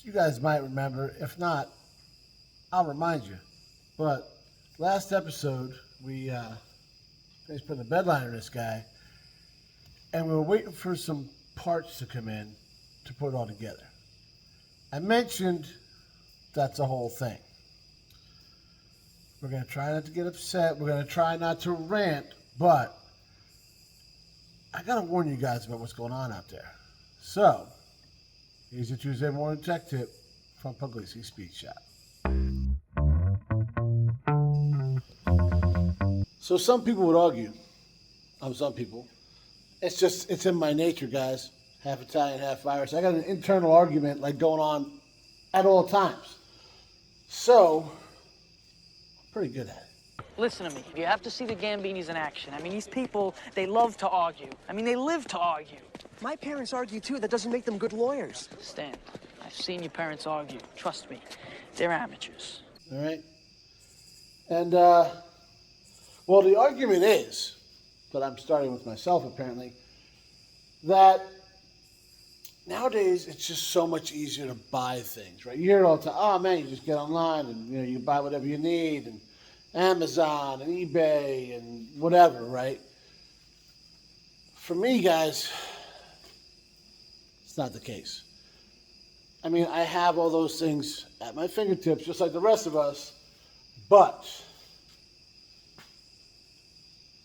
you guys might remember. If not, I'll remind you. But last episode, we finished putting a bed liner in this guy, and we were waiting for some parts to come in to put it all together. I mentioned that's a whole thing. We're going to try not to get upset. We're going to try not to rant, but I got to warn you guys about what's going on out there. So, here's your Tuesday morning tech tip from Pugliese Speed Shop. So some people would argue, some people, it's in my nature, guys. Half Italian, half Irish. I got an internal argument like going on at all times. So, I'm pretty good at it. Listen to me. You have to see the Gambinis in action. I mean, these people, they love to argue. I mean, they live to argue. My parents argue, too. That doesn't make them good lawyers. Stan, I've seen your parents argue. Trust me, they're amateurs. All right? And, well, the argument is, but I'm starting with myself apparently, that nowadays it's just so much easier to buy things, right? You hear it all the time. Oh, man, you just get online and, you buy whatever you need, and Amazon and eBay and whatever, right? For me, guys, it's not the case. I mean, I have all those things at my fingertips, just like the rest of us, but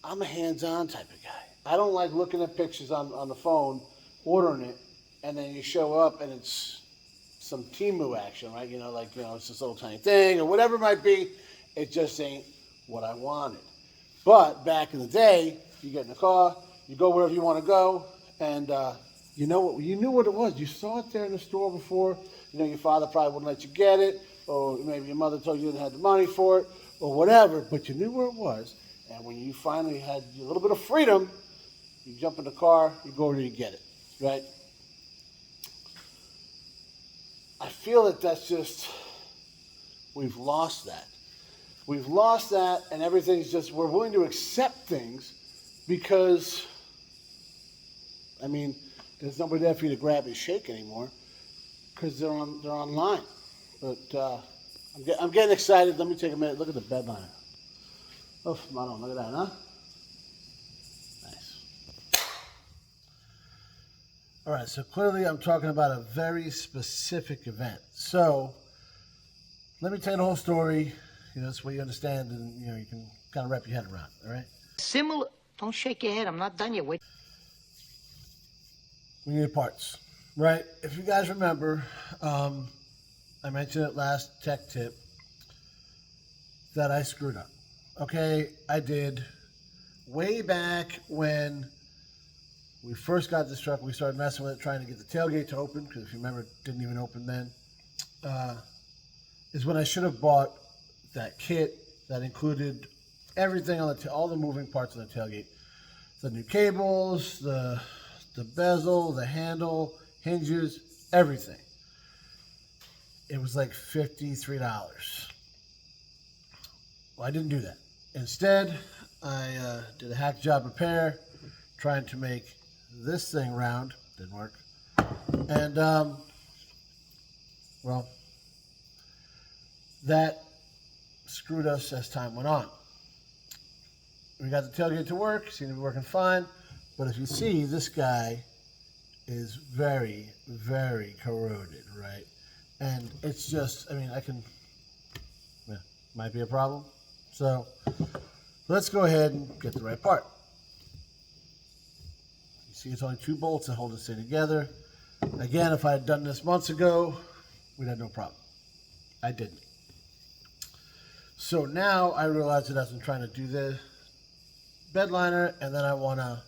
I'm a hands-on type of guy. I don't like looking at pictures on the phone, ordering it, and then you show up and it's some Temu action, right? It's this little tiny thing or whatever it might be. It just ain't what I wanted. But back in the day, you get in the car, you go wherever you want to go, and you knew what it was. You saw it there in the store before. Your father probably wouldn't let you get it, or maybe your mother told you didn't have the money for it, or whatever, but you knew where it was. And when you finally had a little bit of freedom, you jump in the car, you go where you get it, right? I feel that's just, we've lost that. We've lost that, and everything's just, we're willing to accept things because, there's nobody there for you to grab and shake anymore because they're online. But I'm getting excited. Let me take a minute. Look at the bed liner. Oh, Mano, look at that, huh? Nice. All right, so clearly I'm talking about a very specific event. So let me tell you the whole story. This way you understand and, you can kind of wrap your head around, all right? Similar. Don't shake your head. I'm not done yet. Wait. We need parts, right? If you guys remember, I mentioned it last tech tip that I screwed up. Okay, I did. Way back when we first got this truck, we started messing with it, trying to get the tailgate to open, because if you remember, it didn't even open then, is when I should have bought that kit that included everything on all the moving parts on the tailgate. The new cables, the bezel, the handle, hinges, everything. It was like $53. Well, I didn't do that. Instead, I did a hack job repair, trying to make this thing round. Didn't work. And, well, that screwed us as time went on. We got the tailgate to work, seemed to be working fine. But if you see, this guy is very, very corroded, right? And it's just, might be a problem. So let's go ahead and get the right part. You see, it's only 2 bolts that hold this thing together. Again, if I had done this months ago, we'd have no problem. I didn't. So now I realize that as I'm trying to do the bed liner, and then I want to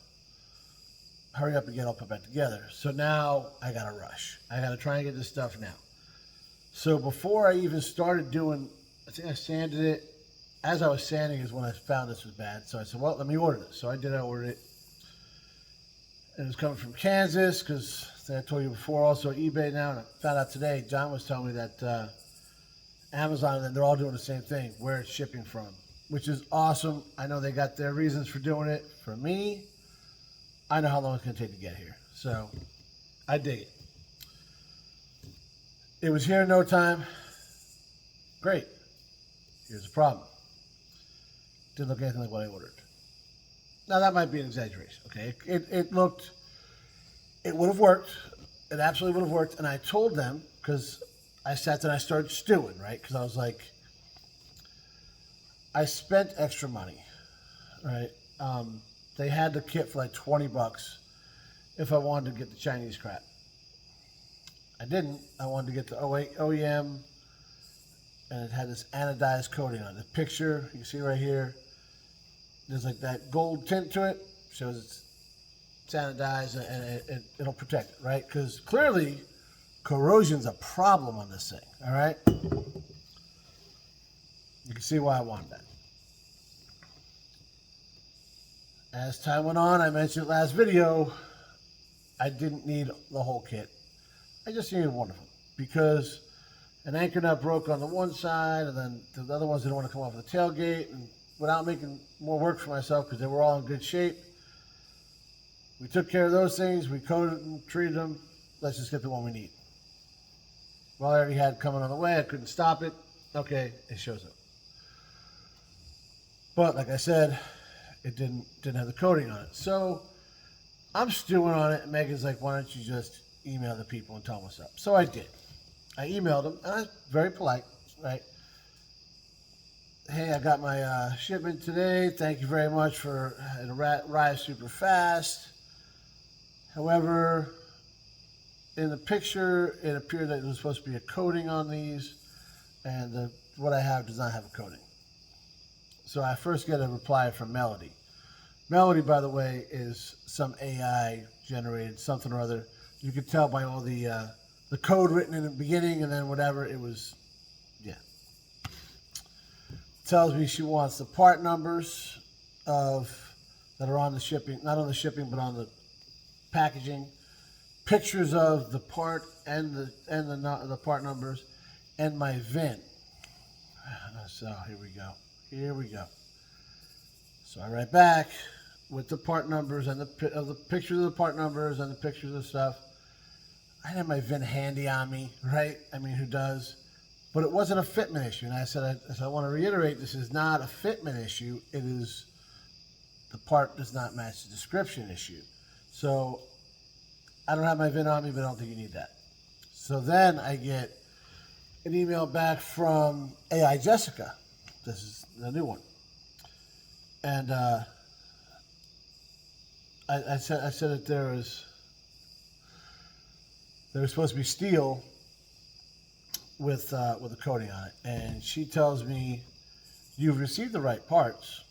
hurry up and get all put back together. So now I got to rush. I got to try and get this stuff now. So before I even started doing, I think I sanded it. As I was sanding is when I found this was bad. So I said, well, let me order this. So I did, I ordered it. And it was coming from Kansas, because I told you before, also eBay now. And I found out today, John was telling me that Amazon, and they're all doing the same thing, where it's shipping from, which is awesome. I know they got their reasons for doing it. For me, I know how long it's going to take to get here. So I dig it. It was here in no time. Great. Here's the problem. Didn't look anything like what I ordered. Now, that might be an exaggeration, okay? It would have worked. It absolutely would have worked. And I told them, because I sat there and I started stewing, right? Because I was like, I spent extra money, right? They had the kit for like $20 if I wanted to get the Chinese crap. I didn't. I wanted to get the OEM, and it had this anodized coating on it. The picture, you can see right here, there's like that gold tint to it, shows it's anodized, and it'll protect it, right? Because clearly, corrosion's a problem on this thing, all right? You can see why I wanted that. As time went on, I mentioned last video, I didn't need the whole kit. I just needed one of them because an anchor nut broke on the one side, and then the other ones didn't want to come off the tailgate. And without making more work for myself, because they were all in good shape, we took care of those things. We coated them, treated them. Let's just get the one we need. Well, I already had coming on the way. I couldn't stop it. Okay, it shows up. But like I said, it didn't have the coating on it. So I'm stewing on it, and Megan's like, why don't you just email the people and tell them what's up? So I did. I emailed them, and I was very polite, right? Hey, I got my shipment today. Thank you very much for it arrived super fast. However, in the picture, it appeared that it was supposed to be a coating on these, and what I have does not have a coating. So I first get a reply from Melody. Melody, by the way, is some AI generated something or other. You could tell by all the code written in the beginning, and then whatever it was, yeah. Tells me she wants the part numbers that are on the shipping, not on the shipping, but on the packaging, pictures of the part and the part numbers, and my VIN. So here we go. So I write back with the part numbers and the pictures of the part numbers and the pictures of stuff. I had my VIN handy on me, right? I mean, who does? But it wasn't a fitment issue. And I said, I want to reiterate, this is not a fitment issue. It is the part does not match the description issue. So I don't have my VIN on me, but I don't think you need that. So then I get an email back from AI Jessica. This is the new one. And I said that there was supposed to be steel with a coating on it, and she tells me you've received the right parts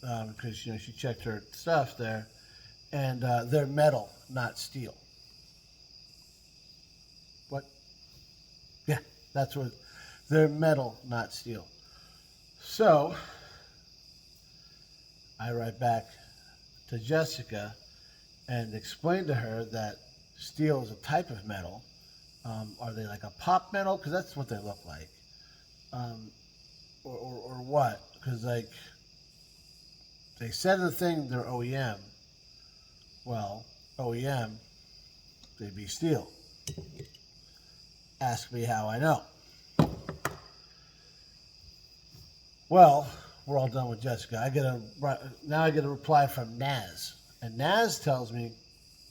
because she checked her stuff there, and they're metal, not steel. What? Yeah, that's what they're metal, not steel. So I write back to Jessica and explain to her that steel is a type of metal. Are they like a pop metal? Because that's what they look like. Or what? Because like they said in the thing they're OEM. Well, OEM, they'd be steel. Ask me how I know. Well, we're all done with Jessica. Now I get a reply from Naz. And Naz tells me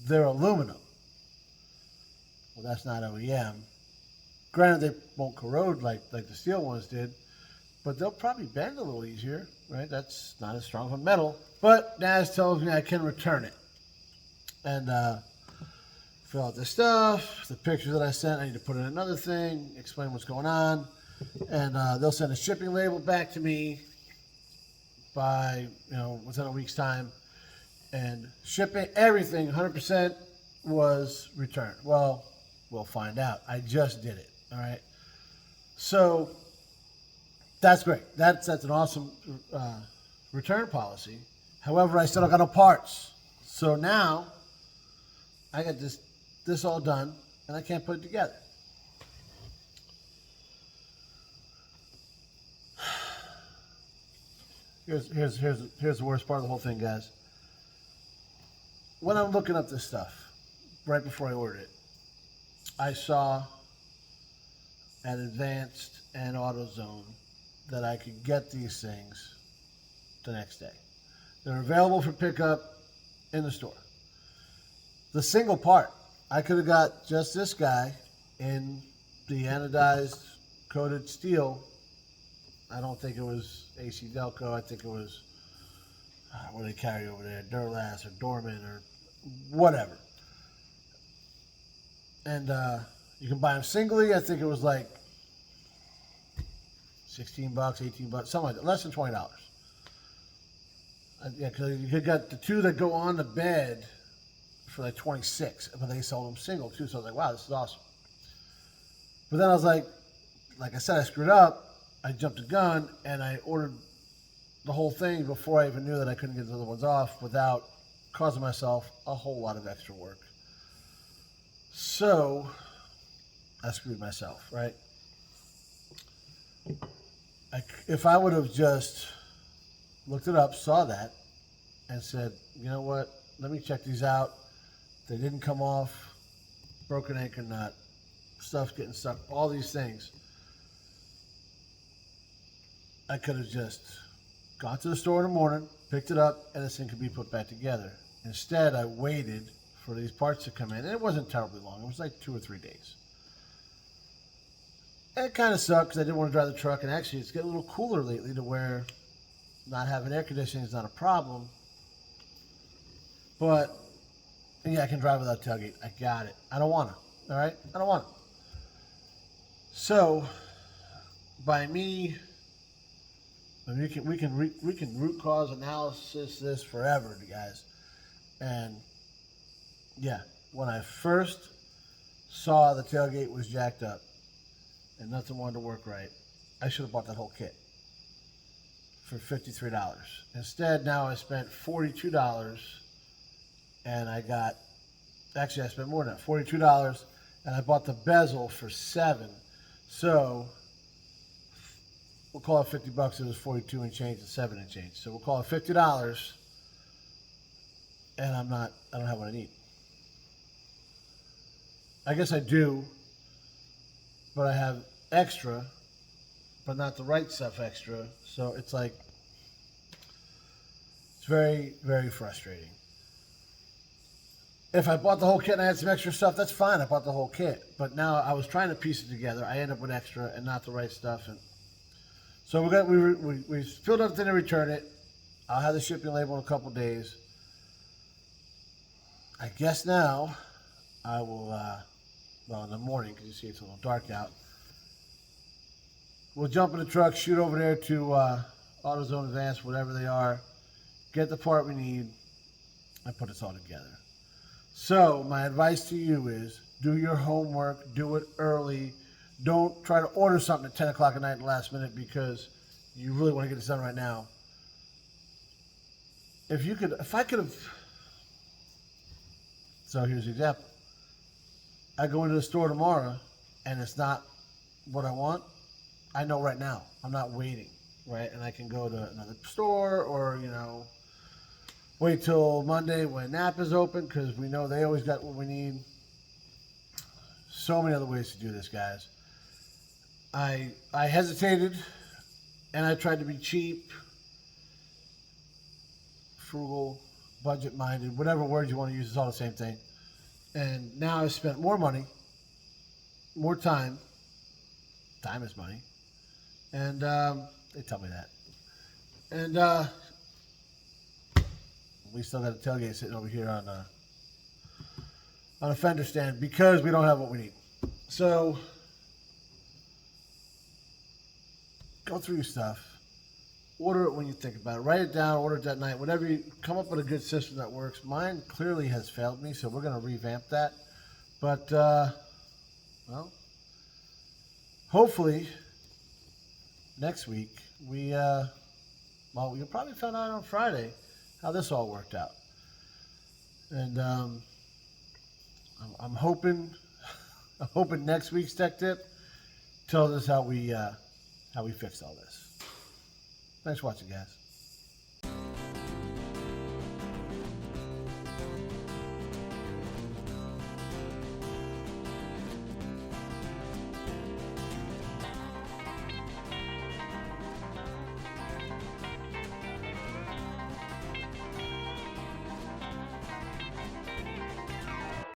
they're aluminum. Well, that's not OEM. Granted, they won't corrode like the steel ones did, but they'll probably bend a little easier, right? That's not as strong of a metal. But Naz tells me I can return it. And fill out the stuff, the pictures that I sent, I need to put in another thing, explain what's going on. And they'll send a shipping label back to me by, within a week's time. And shipping, everything, 100% was returned. Well, we'll find out. I just did it, all right? So that's great. That's an awesome return policy. However, I still don't got no parts. So now I got this all done, and I can't put it together. Here's the worst part of the whole thing, guys. When I'm looking up this stuff, right before I ordered it, I saw at Advanced and AutoZone that I could get these things the next day. They're available for pickup in the store. The single part, I could have got just this guy in the anodized coated steel. I don't think it was AC Delco. I think it was, what do they carry over there? Durlast or Dorman or whatever. And you can buy them singly. I think it was like $16, $18, something like that. Less than $20. Yeah, because you got the two that go on the bed for like $26, but they sold them single too. So I was like, wow, this is awesome. But then I was like I said, I screwed up. I jumped the gun and I ordered the whole thing before I even knew that I couldn't get the other ones off without causing myself a whole lot of extra work. So I screwed myself, right? If I would have just looked it up, saw that, and said, you know what, let me check these out. They didn't come off, broken anchor nut, stuff's getting stuck, all these things. I could have just gone to the store in the morning, picked it up, and this thing could be put back together. Instead, I waited for these parts to come in, and it wasn't terribly long. It was like 2 or 3 days. And it kind of sucked because I didn't want to drive the truck, and actually it's getting a little cooler lately to where not having air conditioning is not a problem. But, yeah, I can drive without tailgate. I got it. I don't want to, all right? I don't want to. So, by me, I mean, we can root cause analysis this forever, guys. And, yeah, when I first saw the tailgate was jacked up and nothing wanted to work right, I should have bought that whole kit for $53. Instead, now I spent $42 and I got, actually I spent more than that, $42, and I bought the bezel for $7. So we'll call it $50. It was 42 and change and 7 and change. So we'll call it $50, and I don't have what I need. I guess I do, but I have extra, but not the right stuff extra. So it's like, it's very, very frustrating. If I bought the whole kit and I had some extra stuff, that's fine. I bought the whole kit. But now I was trying to piece it together. I end up with extra and not the right stuff. And so we filled up the thing to return it. I'll have the shipping label in a couple days. I guess now I will, well, in the morning, because you see it's a little dark out, we'll jump in the truck, shoot over there to AutoZone Advanced, whatever they are, get the part we need, and put this all together. So my advice to you is do your homework, do it early. Don't try to order something at 10 o'clock at night at the last minute because you really want to get this done right now. If I could have, so here's the example. I go into the store tomorrow and it's not what I want, I know right now. I'm not waiting, right? And I can go to another store or, wait till Monday when Napa's open because we know they always got what we need. So many other ways to do this, guys. I hesitated and I tried to be cheap, frugal, budget-minded, whatever word you want to use, it's all the same thing. And now I've spent more money, more time. Time is money. And they tell me that. And we still got a tailgate sitting over here on a fender stand because we don't have what we need. So go through your stuff. Order it when you think about it. Write it down, order it that night. Whatever you come up with a good system that works. Mine clearly has failed me, so we're going to revamp that. But, well, hopefully next week well, you'll probably find out on Friday how this all worked out. And I'm hoping next week's tech tip tells us how we fixed all this. Thanks for watching, guys.